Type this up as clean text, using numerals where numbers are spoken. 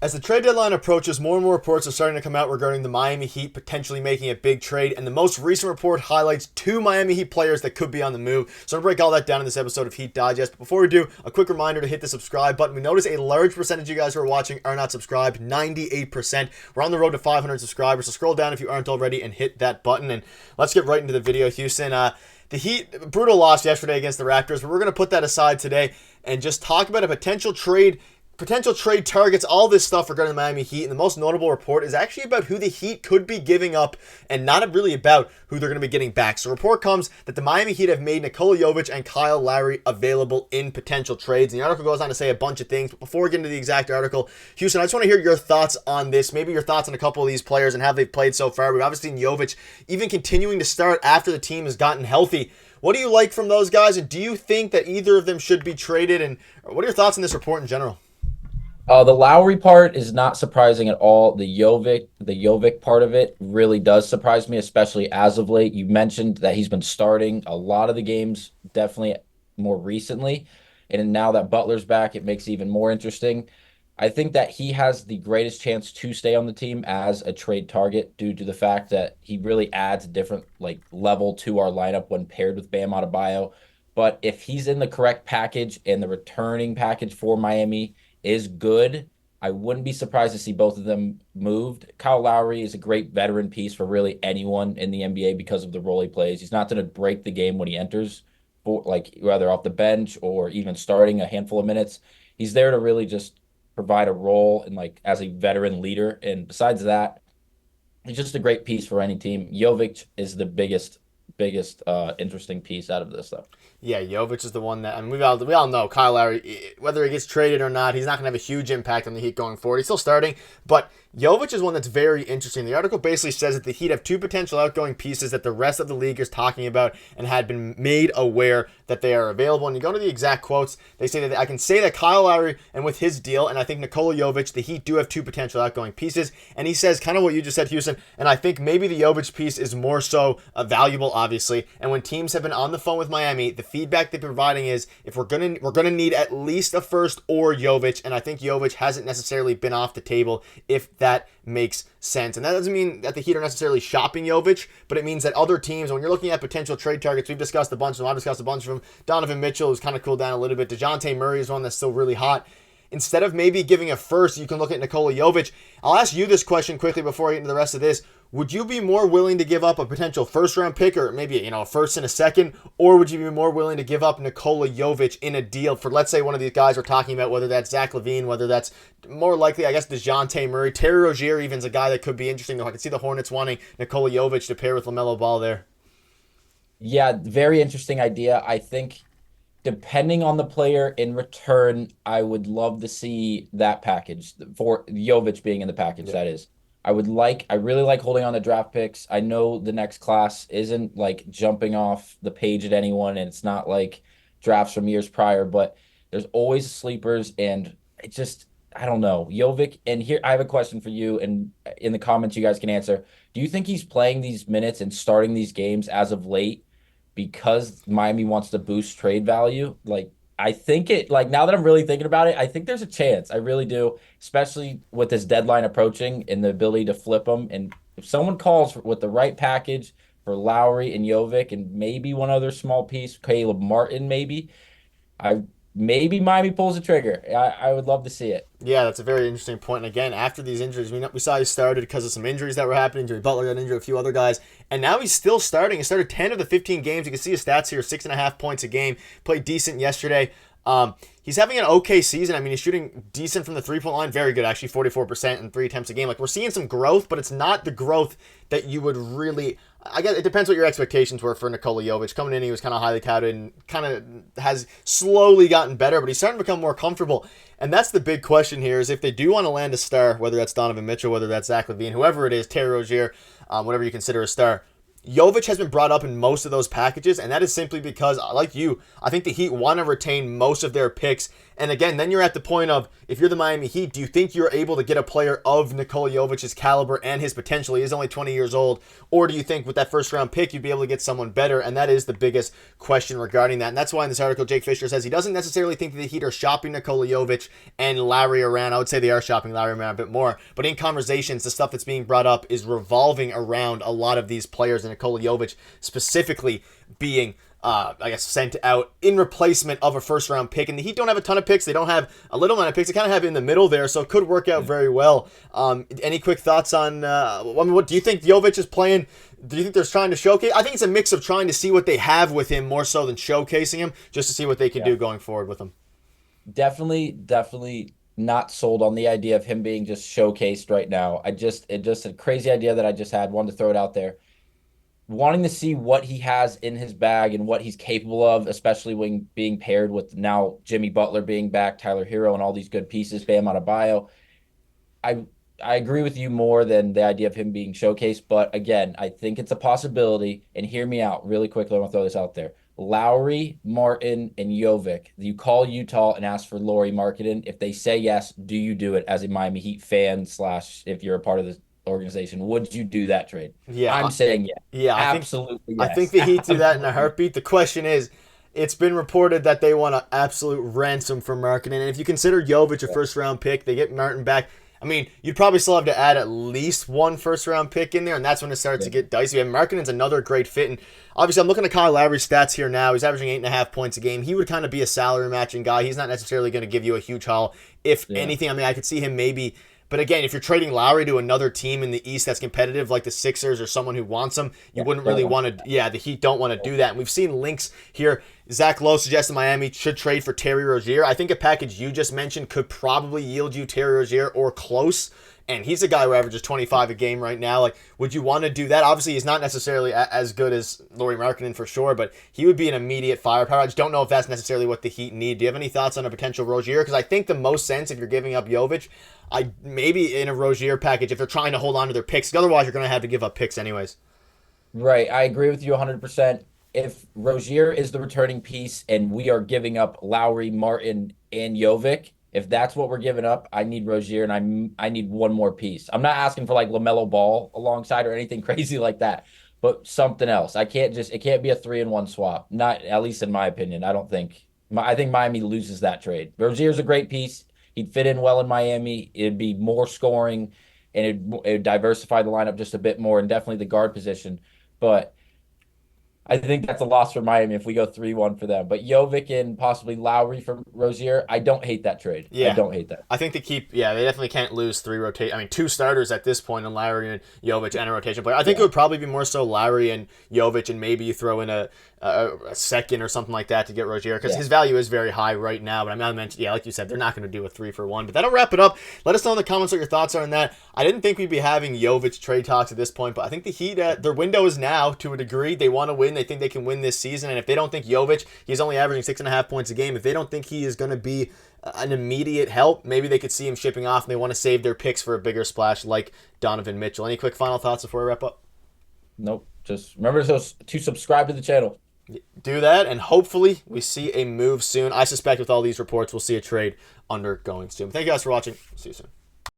As the trade deadline approaches, more and more reports are starting to come out regarding the Miami Heat potentially making a big trade, and the most recent report highlights two Miami Heat players that could be on the move. So I'm going to break all that down in this episode of Heat Digest. But before we do, a quick reminder to hit the subscribe button. We notice a large percentage of you guys who are watching are not subscribed, 98%. We're on the road to 500 subscribers, so scroll down if you aren't already and hit that button. And let's get right into the video, Houston. The Heat, brutal loss yesterday against the Raptors, but we're going to put that aside today and just talk about a potential trade targets, all this stuff regarding the Miami Heat. And the most notable report is actually about who the Heat could be giving up and not really about who they're going to be getting back. So report comes that the Miami Heat have made Nikola Jovic and Kyle Lowry available in potential trades. And the article goes on to say a bunch of things. But before we get into the exact article, Houston, I just want to hear your thoughts on this. Maybe your thoughts on a couple of these players and how they've played so far. We've obviously seen Jovic even continuing to start after the team has gotten healthy. What do you like from those guys? And do you think that either of them should be traded? And what are your thoughts on this report in general? The Lowry part is not surprising at all. The Jovic part of it really does surprise me, especially as of late. You mentioned that he's been starting a lot of the games, definitely more recently. And now that Butler's back, it makes it even more interesting. I think that he has the greatest chance to stay on the team as a trade target due to the fact that he really adds a different level to our lineup when paired with Bam Adebayo. But if he's in the correct package and the returning package for Miami is good, I wouldn't be surprised to see both of them moved. Kyle Lowry is a great veteran piece for really anyone in the NBA because of the role he plays. He's not going to break the game when he enters, whether off the bench or even starting a handful of minutes. He's there to really just provide a role and as a veteran leader. And besides that, he's just a great piece for any team. Jovic is the biggest interesting piece out of this, though. Yeah, Jovic is the one that, I mean, we all know Kyle Lowry, whether he gets traded or not, he's not going to have a huge impact on the Heat going forward. He's still starting, but Jovic is one that's very interesting. The article basically says that the Heat have two potential outgoing pieces that the rest of the league is talking about and had been made aware that they are available. And you go to the exact quotes, they say that I can say that Kyle Lowry and with his deal, and I think Nikola Jovic, the Heat do have two potential outgoing pieces. And he says kind of what you just said, Houston, and I think maybe the Jovic piece is more so valuable, obviously. And when teams have been on the phone with Miami, the feedback they're providing is if we're gonna need at least a first or Jovic, and I think Jovic hasn't necessarily been off the table if that makes sense. And that doesn't mean that the Heat are necessarily shopping Jovic, but it means that other teams, when you're looking at potential trade targets, we've discussed a bunch of them. I've discussed a bunch of them. Donovan Mitchell has kind of cooled down a little bit. DeJounte Murray is one that's still really hot. Instead of maybe giving a first, you can look at Nikola Jovic. I'll ask you this question quickly before I get into the rest of this. Would you be more willing to give up a potential first-round pick or maybe a first and a second, or would you be more willing to give up Nikola Jovic in a deal for, let's say, one of these guys we're talking about, whether that's Zach LaVine, whether that's more likely, I guess, DeJounte Murray. Terry Rozier even's a guy that could be interesting, though. I could see the Hornets wanting Nikola Jovic to pair with LaMelo Ball there. Yeah, very interesting idea. I think depending on the player in return, I would love to see that package for Jovic being in the package, that is. I really like holding on to draft picks. I know the next class isn't jumping off the page at anyone, and it's not like drafts from years prior, but there's always sleepers, and I don't know. Jovic, and here I have a question for you, and in the comments you guys can answer. Do you think he's playing these minutes and starting these games as of late because Miami wants to boost trade value? I think now that I'm really thinking about it, I think there's a chance. I really do, especially with this deadline approaching and the ability to flip them. And if someone calls with the right package for Lowry and Jovic and maybe one other small piece, Caleb Martin, maybe Miami pulls the trigger. I would love to see it. Yeah, that's a very interesting point. And again, after these injuries, we saw he started because of some injuries that were happening. Jimmy Butler got injured, a few other guys. And now he's still starting. He started 10 of the 15 games. You can see his stats here, 6.5 points a game. Played decent yesterday. He's having an okay season. I mean, he's shooting decent from the three-point line. Very good, actually, 44% and 3 attempts a game. We're seeing some growth, but it's not the growth that you would really... I guess it depends what your expectations were for Nikola Jovic. Coming in, he was kind of highly touted and kind of has slowly gotten better, but he's starting to become more comfortable. And that's the big question here is if they do want to land a star, whether that's Donovan Mitchell, whether that's Zach LaVine, whoever it is, Terry Rozier, whatever you consider a star, Jovic has been brought up in most of those packages, and that is simply because, like you, I think the Heat want to retain most of their picks. And again, then you're at the point of, if you're the Miami Heat, do you think you're able to get a player of Nikola Jovic's caliber and his potential? He is only 20 years old. Or do you think with that first-round pick, you'd be able to get someone better? And that is the biggest question regarding that. And that's why in this article, Jake Fisher says he doesn't necessarily think that the Heat are shopping Nikola Jovic and Lowry around. I would say they are shopping Lowry around a bit more. But in conversations, the stuff that's being brought up is revolving around a lot of these players, and Nikola Jovic specifically being sent out in replacement of a first-round pick. And the Heat don't have a ton of picks. They don't have a little amount of picks. They kind of have it in the middle there, so it could work out very well. Any quick thoughts on, what do you think Jovic is playing? Do you think they're trying to showcase? I think it's a mix of trying to see what they have with him more so than showcasing him, just to see what they can do going forward with him. Definitely not sold on the idea of him being just showcased right now. It's just a crazy idea that I just had. Wanted to throw it out there. Wanting to see what he has in his bag and what he's capable of, especially when being paired with now Jimmy Butler being back, Tyler Hero, and all these good pieces, Bam Adebayo. I agree with you more than the idea of him being showcased, but again, I think it's a possibility. And hear me out really quickly. I want to throw this out there. Lowry, Martin, and Jovic. You call Utah and ask for Lauri Markkanen. If they say yes, do you do it as a Miami Heat fan / if you're a part of the organization? Would you do that trade? Yeah, I'm saying yes. Yeah, Absolutely yes. I think the Heat do that in a heartbeat. The question is, it's been reported that they want an absolute ransom for Markkanen. And if you consider Jovic a first-round pick, they get Martin back. I mean, you'd probably still have to add at least one first-round pick in there, and that's when it starts to get dicey. And Markkanen's another great fit. And obviously, I'm looking at Kyle Lowry's stats here now. He's averaging 8.5 points a game. He would kind of be a salary matching guy. He's not necessarily going to give you a huge haul. If anything, I mean, I could see him maybe. But again, if you're trading Lowry to another team in the East that's competitive, like the Sixers or someone who wants him, you wouldn't really want to. Yeah, the Heat don't want to do that. And we've seen links here. Zach Lowe suggested Miami should trade for Terry Rozier. I think a package you just mentioned could probably yield you Terry Rozier or close. And he's a guy who averages 25 a game right now. Like, would you want to do that? Obviously, he's not necessarily as good as Lauri Markkanen for sure, but he would be an immediate firepower. I just don't know if that's necessarily what the Heat need. Do you have any thoughts on a potential Rozier? Because I think the most sense if you're giving up Jovic, maybe in a Rozier package if they're trying to hold on to their picks. Otherwise, you're going to have to give up picks anyways. Right. I agree with you 100%. If Rozier is the returning piece and we are giving up Lowry, Martin, and Jovic, if that's what we're giving up, I need Rozier, and I need one more piece. I'm not asking for like LaMelo Ball alongside or anything crazy like that, but something else. It can't be a 3-in-1 swap. Not, at least in my opinion. I think Miami loses that trade. Rozier's a great piece. He'd fit in well in Miami. It'd be more scoring, and it'd diversify the lineup just a bit more, and definitely the guard position. But I think that's a loss for Miami if we go 3-1 for them. But Jovic and possibly Lowry for Rozier, I don't hate that trade. Yeah. I don't hate that. I think they definitely can't lose two starters at this point in Lowry and Jovic and a rotation player. I think it would probably be more so Lowry and Jovic, and maybe you throw in a second or something like that to get Rozier, because his value is very high right now. But I'm not mentioning, like you said, they're not going to do a 3-for-1. But that'll wrap it up. Let us know in the comments what your thoughts are on that. I didn't think we'd be having Jovic trade talks at this point, but I think the Heat, their window is now to a degree. They want to win. They think they can win this season. And if they don't think Jovic, he's only averaging 6.5 points a game. If they don't think he is going to be an immediate help, maybe they could see him shipping off and they want to save their picks for a bigger splash like Donovan Mitchell. Any quick final thoughts before we wrap up? Nope. Just remember to subscribe to the channel. Do that, and hopefully we see a move soon. I suspect with all these reports, we'll see a trade undergoing soon. Thank you guys for watching. See you soon.